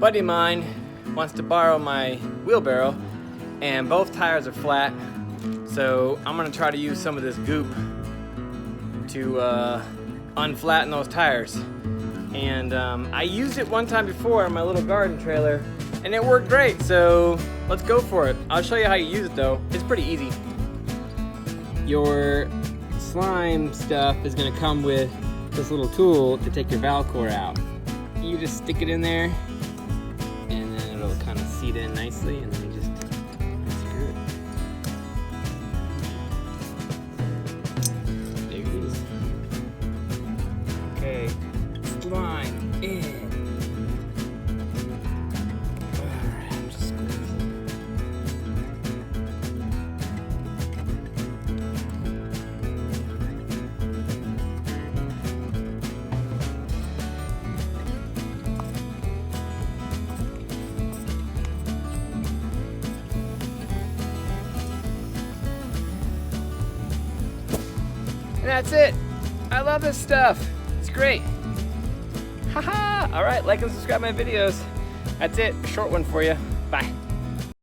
buddy of mine wants to borrow my wheelbarrow, and both tires are flat, so I'm gonna try to use some of this goop to unflatten those tires. And I used it one time before in my little garden trailer, and it worked great, so let's go for it. I'll show you how you use it though. It's pretty easy. Your slime stuff is gonna come with this little tool to take your valve core out. You just stick it in there, and then it'll kind of seat in nicely, and then you just screw it. There it is. Okay, slime in. Alright, I'm just and that's it. I love this stuff. It's great. Haha. All right, like and subscribe my videos. That's it. A short one for you. Bye.